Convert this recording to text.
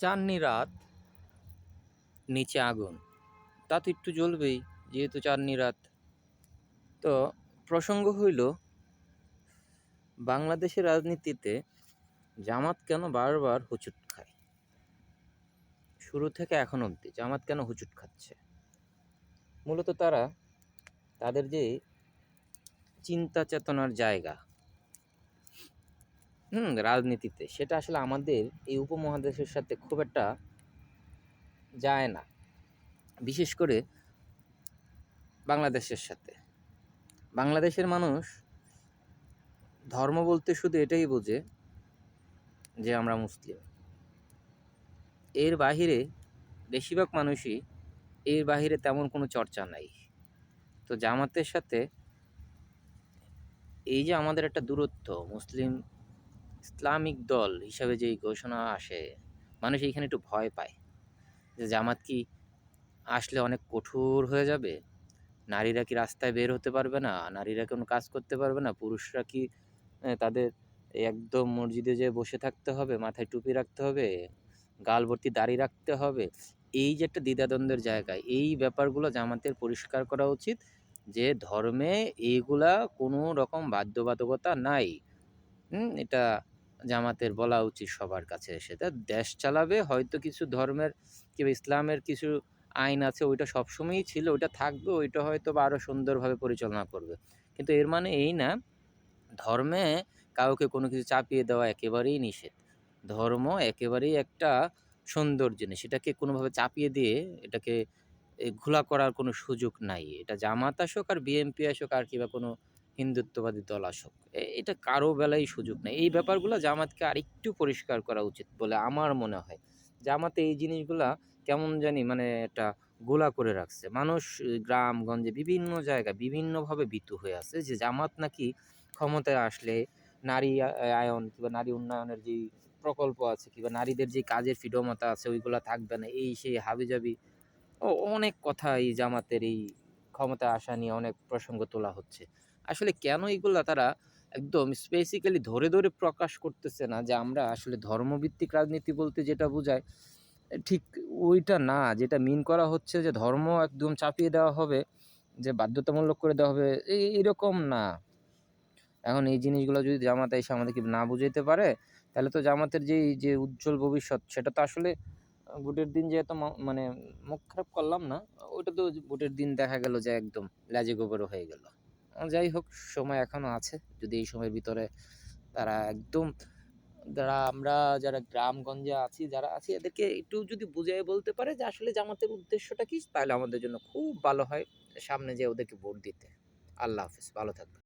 চাঁদনি রাত, নিচে আগুন, তা তো একটু জ্বলবেই, যেহেতু চাঁদনি রাত। তো প্রসঙ্গ হইল, বাংলাদেশের রাজনীতিতে জামাত কেন বারবার হুচুট খায়? শুরু থেকে এখন অবধি জামাত কেন হুচুট খাচ্ছে? মূলত তাদের যে চিন্তা চেতনার জায়গা রাজনীতিতে, সেটা আসলে আমাদের এই উপমহাদেশের সাথে খুব একটা যায় না, বিশেষ করে বাংলাদেশের সাথে। বাংলাদেশের মানুষ ধর্ম বলতে শুধু এটাই বোঝে যে আমরা মুসলিম। এর বাহিরে বেশিরভাগ মানুষই, এর বাহিরে তেমন কোনো চর্চা নাই। তো জামাতের সাথে এই যে আমাদের একটা দূরত্ব, মুসলিম ইসলামিক দল হিসাবে যেই ঘোষণা আসে, মানুষ এইখানে একটু ভয় পায় যে জামাত কি আসলে অনেক কঠোর হয়ে যাবে? নারীরা কি রাস্তায় বের হতে পারবে না? নারীরা কোনো কাজ করতে পারবে না? পুরুষরা কি তাদের একদম মসজিদে যেয়ে বসে থাকতে হবে, মাথায় টুপি রাখতে হবে, গাল ভর্তি দাড়ি রাখতে হবে? এই যে একটা দ্বিধাদ্বন্দ্বের জায়গা, এই ব্যাপারগুলো জামাতের পরিষ্কার করা উচিত যে ধর্মে এইগুলা কোনো রকম বাধ্যবাধকতা নাই। এটা জামাতের বলা উচিত সবার কাছে এসে। তা দেশ চালাবে হয়তো কিছু ধর্মের কিংবা ইসলামের কিছু আইন আছে, ওইটা সবসময়ই ছিল, ওইটা থাকবে, ওইটা হয়তো বা আরও সুন্দরভাবে পরিচালনা করবে। কিন্তু এর মানে এই না ধর্মে কাউকে কোনো কিছু চাপিয়ে দেওয়া একেবারেই নিষেধ। ধর্ম একেবারেই একটা সুন্দর জিনিস। এটাকে কোনোভাবে চাপিয়ে দিয়ে এটাকে ঘোলা করার কোনো সুযোগ নাই। এটা জামাত আসুক আর বিএনপি আসুক আর কিংবা কোনো হিন্দুত্ববাদী দল আসুক, এটা কারো বেলায় সুযোগ নেই। এই ব্যাপারগুলো জামাতকে আরেকটু পরিষ্কার করা উচিত বলে আমার মনে হয়। জামাতে এই জিনিসগুলা কেমন জানি মানে একটা গোলা করে রাখছে। মানুষ গ্রামগঞ্জে বিভিন্ন জায়গায় বিভিন্নভাবে ভীতু হয়ে আছে যে জামাত নাকি ক্ষমতায় আসলে নারী আয়ন কিংবা নারী উন্নয়নের যেই প্রকল্প আছে কিংবা নারীদের যে কাজের ফ্রিডমতা আছে ওইগুলা থাকবে না, এই সেই হাবিজাবি অনেক কথা এই জামাতের এই ক্ষমতায় আসা নিয়ে অনেক প্রসঙ্গ তোলা হচ্ছে। আসলে কেন এগুলা তারা একদম স্পেসিক্যালি ধরে, ধরে প্রকাশ করতেছে না যে আমরা আসলে ধর্মভিত্তিক রাজনীতি বলতে যেটা বোঝায় ঠিক ওইটা না। যেটা মিন করা হচ্ছে যে ধর্ম একদম চাপিয়ে দেওয়া হবে, যে বাধ্যতামূলক করে দেওয়া হবে, এরকম না। এখন এই জিনিসগুলো যদি জামাত এসে আমাদেরকে না বুঝাইতে পারে, তাহলে তো জামাতের যে উজ্জ্বল ভবিষ্যৎ সেটা তো আসলে ভোটের দিন যে এত মানে মুখ খারাপ করলাম না, ওইটা তো ভোটের দিন দেখা গেল যে একদম লেজে গোবরও হয়ে গেল। যাই হোক, সময় এখনো আছে। যদি এই সময়ের ভিতরে তারা একদম, যারা গ্রামগঞ্জে আছি, যারা আছি, এদেরকে একটু যদি বুঝিয়ে বলতে পারে যে আসলে জামাতের উদ্দেশ্যটা কি, তাহলে আমাদের জন্য খুব ভালো হয় সামনে যে ওদেরকে ভোট দিতে। আল্লাহ হাফেজ, ভালো থাকবে।